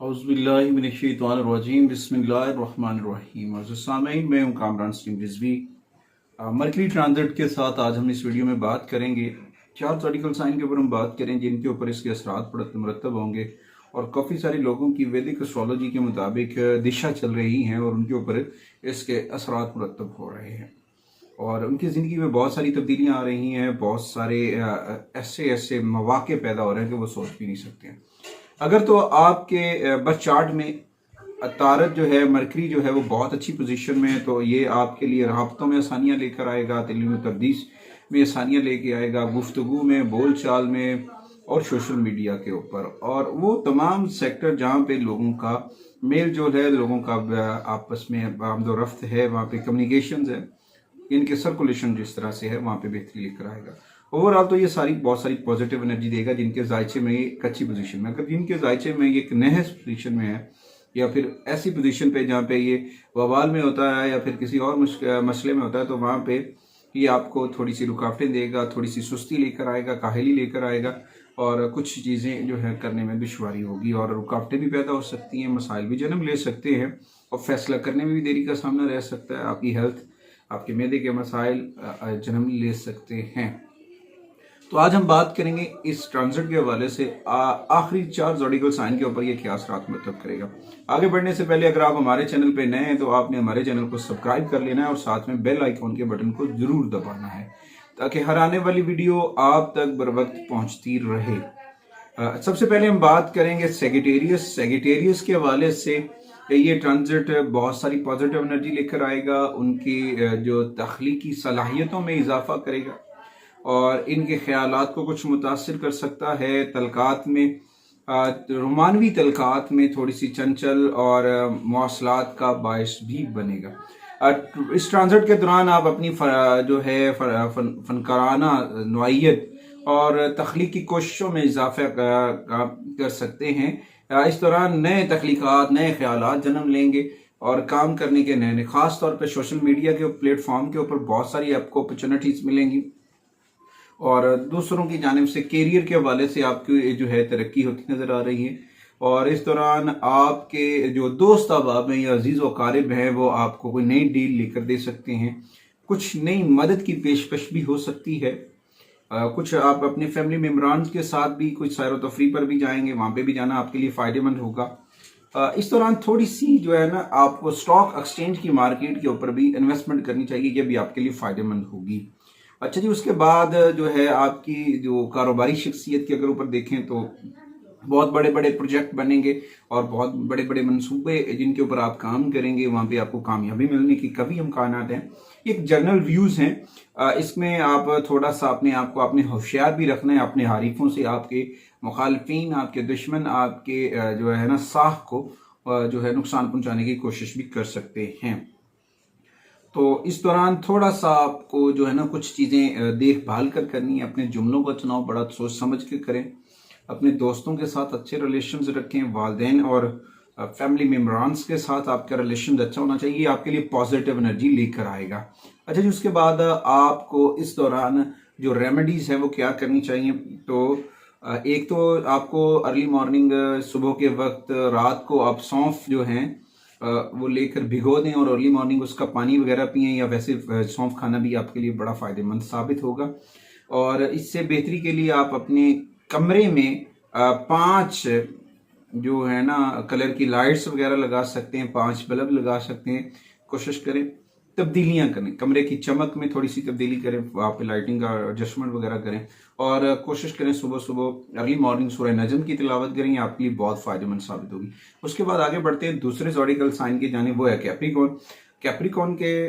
औज़ुबिल्लाहिमिनश्शैतानिर्रजीम बिस्मिल्लाहिर्रहमानिर्रहीम। सामीन, मैं हूं Kamran steam Rizvi. Mercury transit के साथ आज हम इस वीडियो में बात करेंगे चार ज़ोडिकल साइन के ऊपर हम बात करें जिनके ऊपर इसके असरात मुरतब होंगे और काफ़ी सारे लोगों की वैदिक एस्ट्रोलॉजी के मुताबिक दिशा चल रही हैं और उनके ऊपर इसके असरात मुरतब हो रहे हैं और उनकी ज़िंदगी में बहुत सारी तब्दीलियाँ आ रही हैं। बहुत सारे ऐसे ऐसे मौक़े पैदा हो रहे हैं कि वो सोच भी नहीं सकते हैं। अगर तो आपके बर्थ चार्ट में तारत जो है, मरकरी जो है वो बहुत अच्छी पोजीशन में है, तो ये आपके लिए राब्तों में आसानियाँ लेकर आएगा, तालीम तदरीस में आसानियाँ लेके आएगा, गुफ्तगू में, बोल चाल में और सोशल मीडिया के ऊपर। और वो तमाम सेक्टर जहाँ पे लोगों का मेल जोल है, लोगों का आपस में आमदोरफ्त है, वहाँ पे कम्युनिकेशन है, इनके सर्कुलेशन जिस तरह से है वहाँ पे बेहतरी लेकर आएगा। ओवरऑल तो ये बहुत सारी पॉजिटिव एनर्जी देगा जिनके जायचे में ये एक अच्छी पोजीशन में। अगर जिनके जायचे में ये एक नहस पोजीशन में है या फिर ऐसी पोजीशन पे जहाँ पे ये वबाल में होता है या फिर किसी और मसले में होता है, तो वहाँ पे ये आपको थोड़ी सी रुकावटें देगा, थोड़ी सी सुस्ती लेकर आएगा, काहली लेकर आएगा और कुछ चीज़ें जो है करने में दुश्वारी होगी और रुकावटें भी पैदा हो सकती हैं, मसाइल भी जन्म ले सकते हैं और फैसला करने में भी देरी का सामना रह सकता है। आपकी हेल्थ, आपके मैदे के मसाइल जन्म ले सकते हैं। तो आज हम बात करेंगे इस ट्रांजिट के हवाले से आखिरी चार ज़ोडिकल साइन के ऊपर ये क्या असरात मतलब करेगा। आगे बढ़ने से पहले अगर आप हमारे चैनल पे नए हैं तो आपने हमारे चैनल को सब्सक्राइब कर लेना है और साथ में बेल आइकॉन के बटन को जरूर दबाना है ताकि हर आने वाली वीडियो आप तक बर वक्त पहुंचती रहे। सबसे पहले हम बात करेंगे सेगिटेरियस के हवाले से। ये ट्रांजिट बहुत सारी पॉजिटिव एनर्जी लेकर आएगा, उनकी जो तख्लीकी सलाहियतों में इजाफा करेगा और इनके ख्यालात को कुछ मुतासिर कर सकता है। तलकात में, रोमानवी तलकात में थोड़ी सी चंचल और मौसलात का बायस भी बनेगा। इस ट्रांजिट के दौरान आप अपनी जो है फनकाराना नौइयत और तख्लीकी कोशिशों में इजाफा कर सकते हैं। इस दौरान नए तख्लीकात, नए ख्यालात जन्म लेंगे और काम करने के नए खास तौर पर सोशल मीडिया के प्लेटफॉर्म के ऊपर बहुत सारी आपको अपॉर्चुनिटीज मिलेंगी और दूसरों की जानिब से कैरियर के हवाले से आपकी जो है तरक्की होती नजर आ रही है। और इस दौरान आपके जो दोस्त अहबाब हैं या अजीज व कारिब हैं वो आपको कोई नई डील लेकर दे सकते हैं, कुछ नई मदद की पेशकश भी हो सकती है। कुछ आप अपने फैमिली मेम्बरान के साथ भी कुछ सैर व तफरी पर भी जाएंगे, वहाँ पे भी जाना आपके लिए फ़ायदेमंद होगा। इस दौरान थोड़ी सी जो है ना आपको स्टॉक एक्सचेंज की मार्केट के ऊपर भी इन्वेस्टमेंट करनी चाहिए, ये भी आपके लिए फ़ायदेमंद होगी। अच्छा जी, उसके बाद जो है आपकी जो कारोबारी शख्सियत के अगर ऊपर देखें तो बहुत बड़े बड़े प्रोजेक्ट बनेंगे और बहुत बड़े बड़े मंसूबे जिनके ऊपर आप काम करेंगे वहाँ पे आपको कामयाबी मिलने की कभी इम्कानात हैं। एक जनरल व्यूज़ हैं, इसमें आप थोड़ा सा अपने आप को आपने होशियार भी रखना है अपने हारीफों से, आपके मुखालफिन, आपके दुश्मन आपके जो है ना साख को जो है नुकसान पहुँचाने की कोशिश भी कर सकते हैं। तो इस दौरान थोड़ा सा आपको जो है ना कुछ चीज़ें देखभाल कर करनी है। अपने जुमलों का चुनाव बड़ा सोच समझ के करें, अपने दोस्तों के साथ अच्छे रिलेशंस रखें, वालिदैन और फैमिली मेम्बरान्स के साथ आपका रिलेशन अच्छा होना चाहिए, आपके लिए पॉजिटिव एनर्जी लेकर आएगा। अच्छा जी, उसके बाद आपको इस दौरान जो रेमेडीज़ हैं वो क्या करनी चाहिए। तो एक तो आपको अर्ली मॉर्निंग, सुबह के वक्त, रात को आप सौंफ जो हैं वो लेकर भिगो दें और अर्ली मॉर्निंग उसका पानी वगैरह पिएं, या वैसे सौंफ खाना भी आपके लिए बड़ा फ़ायदेमंद साबित होगा। और इससे बेहतरी के लिए आप अपने कमरे में 5 जो है ना कलर की लाइट्स वगैरह लगा सकते हैं, 5 बल्ब लगा सकते हैं। कोशिश करें तब्दीलियां करें, कमरे की चमक में थोड़ी सी तब्दीली करें, वहाँ पे लाइटिंग का एडजस्टमेंट वगैरह करें और कोशिश करें सुबह सुबह अर्ली मॉर्निंग सूरह नजम की तिलावत करें, ये आपके लिए बहुत फ़ायदेमंद साबित होगी। उसके बाद आगे बढ़ते हैं दूसरे ज़ोडिकल साइन की जानिब, वो है कैप्रिकॉर्न। कैप्रिकॉर्न के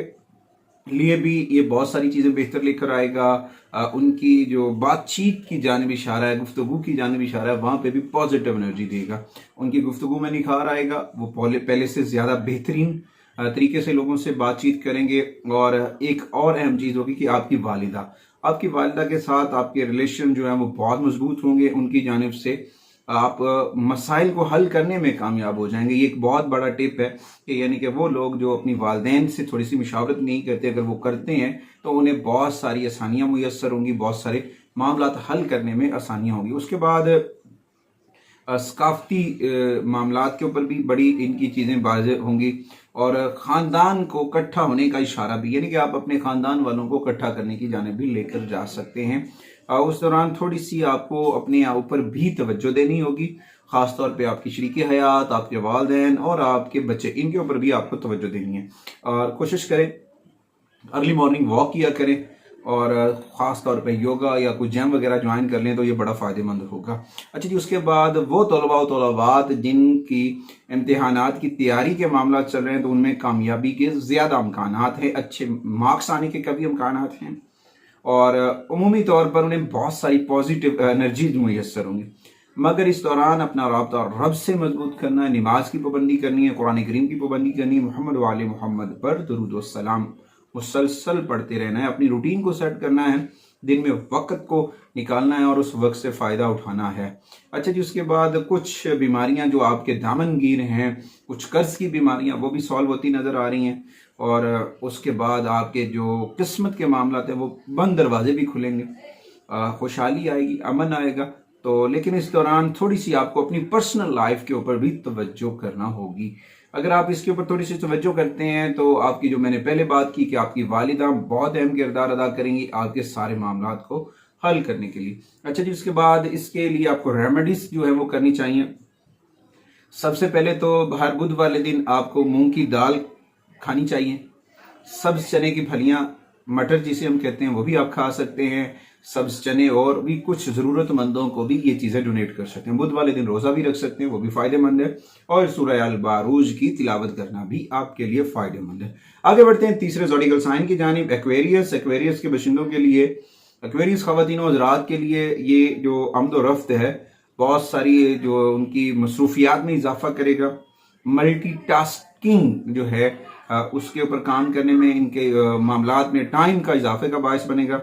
लिए भी ये बहुत सारी चीज़ें बेहतर लेकर आएगा। उनकी जो बातचीत की जानिब इशारा है, गुफ्तगू की जानिब इशारा है, वहाँ पे भी पॉजिटिव एनर्जी देगा। उनकी गुफ्तगू में निखार आएगा, वो पहले से ज़्यादा बेहतरीन तरीके से लोगों से बातचीत करेंगे। और एक और अहम चीज़ होगी कि आपकी वालिदा के साथ आपके रिलेशन जो है वो बहुत मजबूत होंगे। उनकी जानिब से आप मसाइल को हल करने में कामयाब हो जाएंगे। ये एक बहुत बड़ा टिप है कि यानी कि वो लोग जो अपनी वालिदैन से थोड़ी सी मशावरत नहीं करते, अगर वो करते हैं तो उन्हें बहुत सारी आसानियाँ मुयस्सर होंगी, बहुत सारे मामला हल करने में आसानियाँ होंगी। उसके बाद सकाफती मामलात के ऊपर भी बड़ी इनकी चीज़ें वाज़ेह होंगी, और ख़ानदान को इकट्ठा होने का इशारा भी, यानी कि आप अपने ख़ानदान वालों को इकट्ठा करने की जानिब भी लेकर जा सकते हैं। उस दौरान थोड़ी सी आपको अपने ऊपर भी तवज्जो देनी होगी, ख़ास तौर पे आपकी शरीकी हयात, आपके वालिदैन और आपके बच्चे, इनके ऊपर भी आपको तवज्जो देनी है। और कोशिश करें अर्ली मॉर्निंग वॉक किया करें, और ख़ास तौर पे योगा या कोई जिम वगैरह ज्वाइन कर लें तो ये बड़ा फ़ायदेमंद होगा। अच्छा जी, उसके बाद वो तलबा व तलबात जिनकी इम्तिहानात की तैयारी के मामला चल रहे हैं, तो उनमें कामयाबी के ज़्यादा इम्कानात हैं, अच्छे मार्क्स आने के कभी इम्कानात हैं, और उमूमी तौर पर उन्हें बहुत सारी पॉजिटिव एनर्जी मुयसर होंगी। मगर इस दौरान अपना राब्ता रब से मजबूत करना है, नमाज की पाबंदी करनी है, कुरान करीम की पाबंदी करनी है, मोहम्मद वाले मोहम्मद पर दुरूद व सलाम मुसलसल पढ़ते रहना है, अपनी रूटीन को सेट करना है, दिन में वक्त को निकालना है और उस वक्त से फ़ायदा उठाना है। अच्छा जी, उसके बाद कुछ बीमारियां जो आपके दामनगीर हैं, कुछ कर्ज की बीमारियां, वो भी सॉल्व होती नज़र आ रही हैं, और उसके बाद आपके जो किस्मत के मामला हैं वो बंद दरवाजे भी खुलेंगे, खुशहाली आएगी, अमन आएगा। तो लेकिन इस दौरान थोड़ी सी आपको अपनी पर्सनल लाइफ के ऊपर भी तवज्जो करना होगी। अगर आप इसके ऊपर थोड़ी सी तवज्जो करते हैं तो आपकी, जो मैंने पहले बात की कि आपकी वालिदा बहुत अहम किरदार अदा करेंगी आपके सारे मामलात को हल करने के लिए। अच्छा जी, उसके बाद इसके लिए आपको रेमेडीज जो है वो करनी चाहिए। सबसे पहले तो हर बुध वाले दिन आपको मूंग की दाल खानी चाहिए, सब्ज चने की फलियां, मटर जिसे हम कहते हैं, वो भी आप खा सकते हैं, सब्ज चने, और भी कुछ ज़रूरतमंदों को भी ये चीज़ें डोनेट कर सकते हैं। बुध वाले दिन रोज़ा भी रख सकते हैं, वो भी फ़ायदेमंद है, और सूरह अल बारूज की तिलावत करना भी आपके लिए फ़ायदेमंद है। आगे बढ़ते हैं तीसरे ज़ोडिकल साइन की जानिब, एक्वेरियस। एक्वेरियस के बशिंदों के लिए, एक्वेरियस ख़वातीन और हज़रात के लिए ये जो आमद व रफ्त है, बहुत सारी जो उनकी मसरूफियात में इजाफा करेगा, मल्टीटास्किंग जो है उसके ऊपर काम करने में, इनके मामलात में टाइम का इजाफे का बायस बनेगा,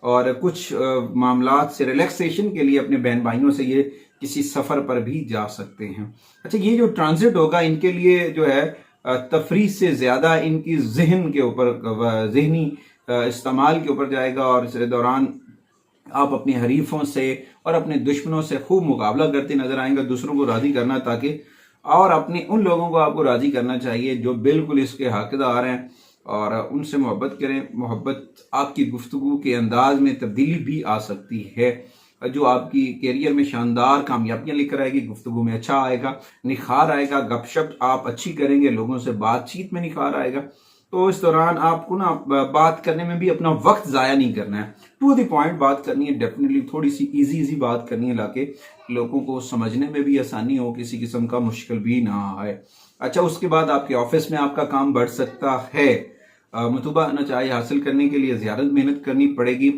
और कुछ मामलात से रिलैक्सेशन के लिए अपने बहन भाइयों से ये किसी सफ़र पर भी जा सकते हैं। अच्छा, ये जो ट्रांजिट होगा इनके लिए जो है तफरीह से ज़्यादा इनकी जहन के ऊपर, जहनी इस्तेमाल के ऊपर जाएगा, और इस दौरान आप अपने हरीफों से और अपने दुश्मनों से खूब मुकाबला करते नजर आएंगे, दूसरों को राज़ी करना, ताकि, और अपने उन लोगों को आपको राज़ी करना चाहिए जो बिल्कुल इसके हकदार हैं, और उनसे मोहब्बत करें। मोहब्बत आपकी गुफ्तगू के अंदाज में तब्दीली भी आ सकती है, जो आपकी कैरियर में शानदार कामयाबियां लेकर आएगी। गुफ्तगू में अच्छा आएगा, निखार आएगा, गपशप आप अच्छी करेंगे, लोगों से बातचीत में निखार आएगा। तो इस दौरान आपको ना बात करने में भी अपना वक्त ज़ाया नहीं करना है, टू द पॉइंट बात करनी है, डेफिनेटली थोड़ी सी इजी बात करनी है, लाके लोगों को समझने में भी आसानी हो, किसी किस्म का मुश्किल भी ना आए। अच्छा, उसके बाद आपके ऑफिस में आपका काम बढ़ सकता है, मतूबा नचाई हासिल करने के लिए ज़्यादा मेहनत करनी पड़ेगी,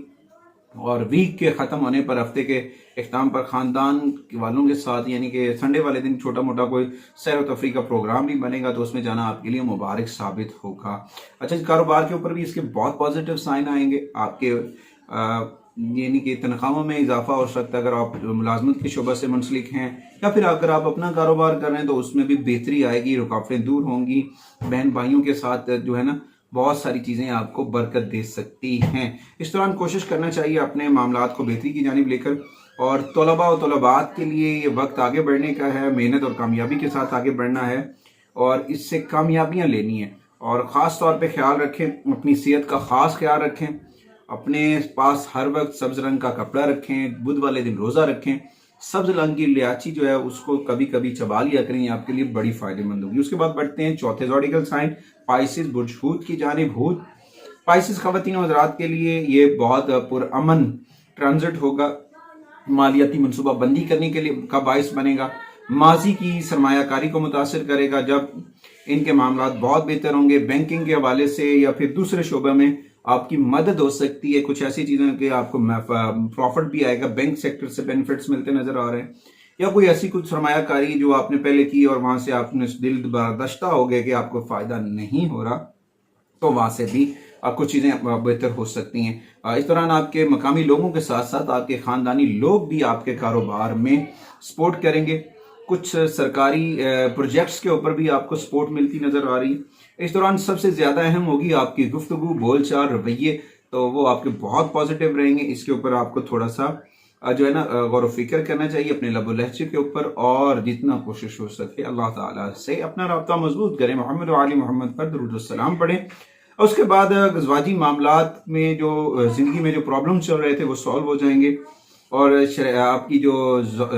और वीक के ख़त्म होने पर, हफ्ते के इख्ताम पर ख़ानदान वालों के साथ, यानी कि संडे वाले दिन छोटा मोटा कोई सैर व तफरी का प्रोग्राम भी बनेगा, तो उसमें जाना आपके लिए मुबारक साबित होगा। अच्छा, कारोबार के ऊपर भी इसके बहुत पॉजिटिव साइन आएंगे। आपके यानी कि तनख्वाहों में इजाफा हो सकता है अगर आप मुलाजमत के शोबा से मुंसलिक हैं, या फिर अगर आप अपना कारोबार कर रहे हैं तो उसमें भी बेहतरी आएगी, रुकावटें दूर होंगी। बहन भाइयों के साथ जो है ना, बहुत सारी चीज़ें आपको बरकत दे सकती हैं। इस दौरान कोशिश करना चाहिए अपने मामलात को बेहतरी की जानिब लेकर, और तलबा व तलबात के लिए ये वक्त आगे बढ़ने का है, मेहनत और कामयाबी के साथ आगे बढ़ना है, और इससे कामयाबियां लेनी है। और ख़ास तौर पे ख्याल रखें, अपनी सेहत का ख़ास ख्याल रखें, अपने पास हर वक्त सब्ज रंग का कपड़ा रखें, बुध वाले दिन रोज़ा रखें, सब्ज रंग की इलायची जो है उसको कभी कभी चबा लिया करें, आपके लिए बड़ी फायदेमंद होगी। उसके बाद बढ़ते हैं चौथे ज़ोडिकल साइन, पाइसिस, बुर्ज हूत की जानिब। हूत पाइसिस ख़वातीन और हज़रात के लिए ये बहुत पुरअमन ट्रांजिट होगा, मालियाती मनसूबाबंदी करने के लिए का बायस बनेगा, माजी की सरमायाकारी को मुतासर करेगा, जब इनके मामलात बहुत बेहतर होंगे। बैंकिंग के हवाले से या फिर दूसरे शोबे में आपकी मदद हो सकती है, कुछ ऐसी चीज़ों के आपको प्रॉफिट भी आएगा, बैंक सेक्टर से बेनिफिट्स मिलते नजर आ रहे हैं, या कोई ऐसी कुछ सरमायाकारी जो आपने पहले की और वहां से आपने दिल बर्दाश्ता हो गया कि आपको फायदा नहीं हो रहा, तो वहां से भी आपको चीज़ें बेहतर हो सकती हैं। इस दौरान आपके मकामी लोगों के साथ साथ आपके ख़ानदानी लोग भी आपके कारोबार में सपोर्ट करेंगे। कुछ सरकारी प्रोजेक्ट्स के ऊपर भी आपको सपोर्ट मिलती नज़र आ रही है। इस दौरान सबसे ज़्यादा अहम होगी आपकी गुफ्तगू, बोलचाल, रवैये, तो वो आपके बहुत पॉजिटिव रहेंगे। इसके ऊपर आपको थोड़ा सा जो है ना गौर फिक्र करना चाहिए अपने लबो लहजे के ऊपर, और जितना कोशिश हो सके अल्लाह ताला से अपना राब्ता मजबूत करें, मोहम्मद व आले मोहम्मद पर दुरूद व सलाम पढ़ें। उसके बाद ज़वाजी मामलात में जो ज़िंदगी में जो प्रॉब्लम चल रहे थे वो सॉल्व हो जाएंगे, और आपकी जो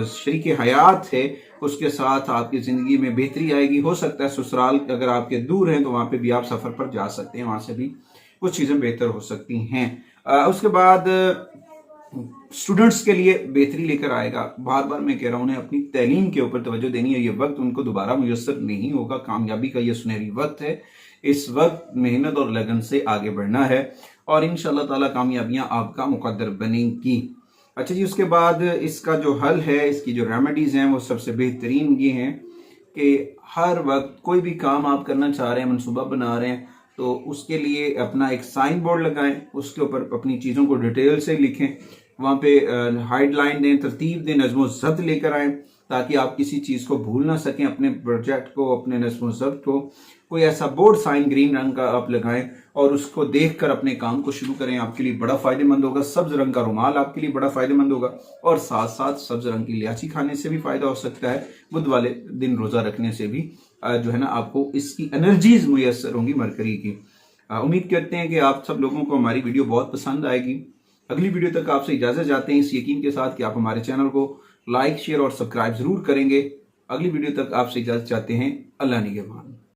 शरीक हयात है उसके साथ आपकी ज़िंदगी में बेहतरी आएगी। हो सकता है ससुराल अगर आपके दूर हैं तो वहाँ पे भी आप सफ़र पर जा सकते हैं, वहाँ से भी कुछ चीज़ें बेहतर हो सकती हैं। उसके बाद स्टूडेंट्स के लिए बेहतरी लेकर आएगा। बार बार मैं कह रहा हूँ उन्हें अपनी तालीम के ऊपर तवज्जो देनी है। ये वक्त उनको दोबारा मुयस्सर नहीं होगा, कामयाबी का ये सुनहरी वक्त है। इस वक्त मेहनत और लगन से आगे बढ़ना है और इंशाअल्लाह ताला कामयाबियां आपका मुकद्दर बनेंगी। अच्छा जी, उसके बाद इसका जो हल है, इसकी जो रेमेडीज हैं वो सबसे बेहतरीन ये हैं कि हर वक्त कोई भी काम आप करना चाह रहे हैं, मनसूबा बना रहे हैं, तो उसके लिए अपना एक साइन बोर्ड लगाएं, उसके ऊपर अपनी चीज़ों को डिटेल से लिखें, वहाँ पे हाइडलाइन दें, तरतीब दें, नज़्म ज़ब्त लेकर आएँ ताकि आप किसी चीज़ को भूल ना सकें। अपने प्रोजेक्ट को, अपने नज़्म ज़ब्त को कोई ऐसा बोर्ड साइन ग्रीन रंग का आप लगाएं और उसको देखकर अपने काम को शुरू करें। आपके लिए बड़ा फायदेमंद होगा। सब्ज रंग का रुमाल आपके लिए बड़ा फायदेमंद होगा, और साथ साथ सब्ज रंग की इलायची खाने से भी फायदा हो सकता है। बुध वाले दिन रोजा रखने से भी जो है ना आपको इसकी एनर्जीज मुयस्सर होंगी मरकरी की। उम्मीद करते हैं कि आप सब लोगों को हमारी वीडियो बहुत पसंद आएगी। अगली वीडियो तक आपसे इजाजत चाहते हैं इस यकीन के साथ कि आप हमारे चैनल को लाइक, शेयर और सब्सक्राइब जरूर करेंगे। अगली वीडियो तक आपसे इजाजत चाहते हैं। अल्लाह निगहबान।